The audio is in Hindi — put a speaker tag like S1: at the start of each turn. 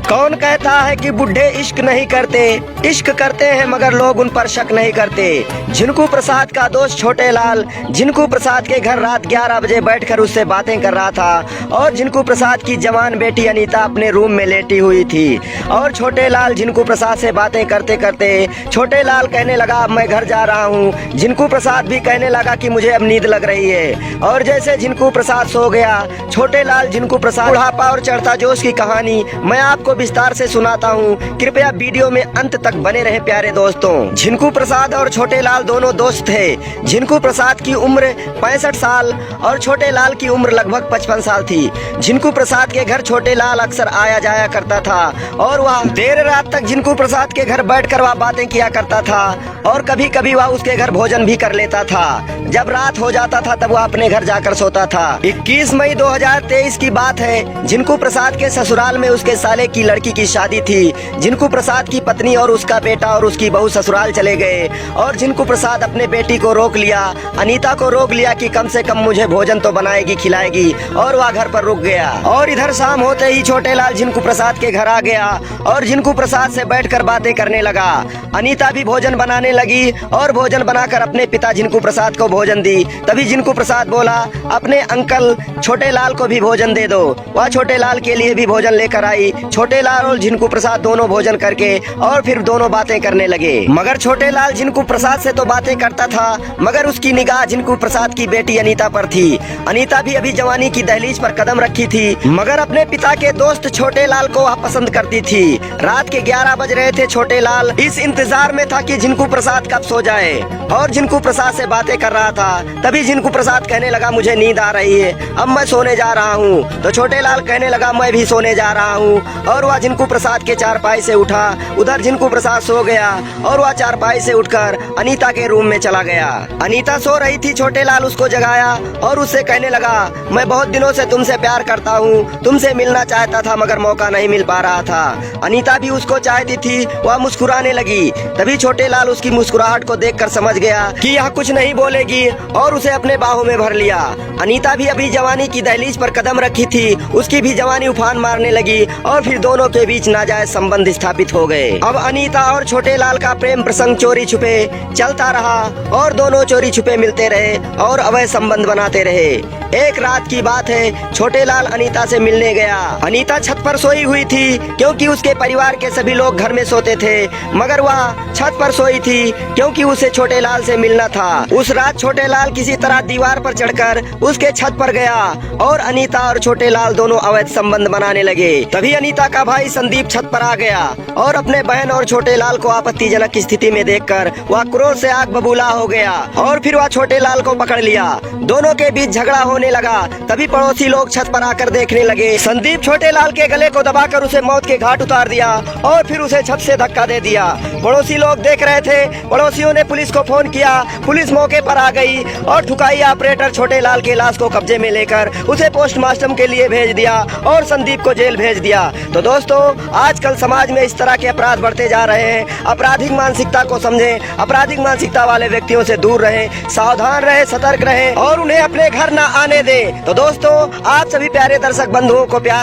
S1: कौन कहता है कि बुढ़े इश्क नहीं करते, इश्क करते हैं मगर लोग उन पर शक नहीं करते। झिनकू प्रसाद का दोस्त छोटे लाल झिनकू प्रसाद के घर रात 11 बजे बैठकर उससे बातें कर रहा था और झिनकू प्रसाद की जवान बेटी अनीता अपने रूम में लेटी हुई थी और छोटे लाल झिनकू प्रसाद से बातें करते करते छोटे लाल कहने लगा अब मैं घर जा रहा हूँ। झिनकू प्रसाद भी कहने लगा कि मुझे अब नींद लग रही है और जैसे झिनकू प्रसाद सो गया छोटे लाल झिनकू प्रसाद बुढ़ापा और चढ़ता जोश की कहानी मैं आपको विस्तार से सुनाता हूँ। कृपया वीडियो में अंत तक बने रहे प्यारे दोस्तों। झिनकू प्रसाद और छोटे लाल दोनों दोस्त थे। झिनकू प्रसाद की उम्र 65 साल और छोटे लाल की उम्र लगभग 55 साल थी। झिनकू प्रसाद के घर छोटे लाल अक्सर आया जाया करता था और वह देर रात तक झिनकू प्रसाद के घर बैठकर वह बातें किया करता था और कभी कभी वह उसके घर भोजन भी कर लेता था। जब रात हो जाता था तब वह अपने घर जाकर सोता था। 21 मई 2023 की बात है। झिनकू प्रसाद के ससुराल में उसके साले की लड़की की शादी थी। झिनकू प्रसाद की पत्नी और उसका बेटा और उसकी बहू ससुराल चले गए और झिनकू प्रसाद अपने बेटी को रोक लिया, अनीता को रोक लिया कि कम से कम मुझे भोजन तो बनाएगी खिलाएगी, और वह घर पर रुक गया। और इधर शाम होते ही छोटे लाल झिनकू प्रसाद के घर आ गया और झिनकू प्रसाद से बैठकर बातें करने लगा। अनीता भी भोजन बनाने लगी और भोजन बनाकर अपने पिता झिनकू प्रसाद को भोजन दी। तभी झिनकू प्रसाद बोला अपने अंकल छोटे लाल को भी भोजन दे दो। वह छोटे लाल के लिए भी भोजन लेकर आई। छोटे लाल और झिनकू प्रसाद दोनों भोजन करके और फिर दोनों बातें करने लगे। मगर छोटे लाल झिनकू प्रसाद से तो बातें करता था मगर उसकी निगाह झिनकू प्रसाद की बेटी अनीता पर थी। अनीता भी अभी जवानी की दहलीज पर कदम रखी थी मगर अपने पिता के दोस्त छोटे लाल को वह पसंद करती थी। रात के 11 बज रहे थे। छोटे लाल इस इंतजार में था कि झिनकू प्रसाद कब सो जाए और झिनकू प्रसाद से बातें कर रहा था। तभी झिनकू प्रसाद कहने लगा मुझे नींद आ रही है, अब मैं सोने जा रहा हूँ। तो छोटे लाल कहने लगा मैं भी सोने जा रहा हूँ और वह झिनकू प्रसाद के चारपाई से उठा। उधर झिनकू प्रसाद सो गया और वह चारपाई से उठकर अनीता के रूम में चला गया। अनीता सो रही थी। छोटे लाल उसको जगाया और उससे कहने लगा मैं बहुत दिनों से तुमसे प्यार करता हूँ, तुमसे मिलना चाहता था मगर मौका नहीं मिल पा रहा था। अनीता भी उसको चाहती थी। वह मुस्कुराने लगी। तभी छोटे लाल उसकी मुस्कुराहट को देखकर समझ गया कि यह कुछ नहीं बोलेगी और उसे अपने बाहों में भर लिया। अनीता भी अभी जवानी की दहलीज पर कदम रखी थी। उसकी भी जवानी उफान मारने लगी और फिर दोनों के बीच नाजायज संबंध स्थापित हो गए। अब अनीता और छोटे लाल का प्रेम प्रसंग चोरी छुपे चलता रहा और दोनों चोरी छुपे मिलते रहे और अवैध संबंध बनाते रहे। एक रात की बात है। छोटे लाल अनीता से मिलने गया। अनीता छत पर सोई हुई थी क्योंकि उसके परिवार के सभी लोग घर में सोते थे मगर वह छत पर सोई थी क्योंकि उसे छोटे लाल से मिलना था। उस रात छोटे लाल किसी तरह दीवार पर चढ़कर उसके छत पर गया और अनीता और छोटे लाल दोनों अवैध संबंध बनाने लगे। तभी अनीता का भाई संदीप छत पर आ गया और अपने बहन और छोटे लाल को आपत्तिजनक स्थिति में देखकर वह क्रोध से आग बबूला हो गया और फिर वह छोटे लाल को पकड़ लिया। दोनों के बीच झगड़ा होने लगा। तभी पड़ोसी लोग छत पर आकर देखने लगे। संदीप छोटे लाल के गले को दबाकर उसे मौत के घाट उतार दिया और फिर उसे छत से धक्का दे दिया। पड़ोसी लोग देख रहे थे। पड़ोसियों ने पुलिस को फोन किया। पुलिस मौके पर आ गई और ठुकाई ऑपरेटर छोटे लाल के लाश को कब्जे में लेकर उसे पोस्टमार्टम के लिए भेज दिया और संदीप को जेल भेज दिया। तो दोस्तों आजकल समाज में इस तरह के अपराध बढ़ते जा रहे हैं। आपराधिक मानसिकता को समझें। आपराधिक मानसिकता वाले व्यक्तियों से दूर रहें, सावधान रहें, सतर्क रहें और उन्हें अपने घर न आने दें। तो दोस्तों आप सभी प्यारे दर्शक बंधुओं को प्यार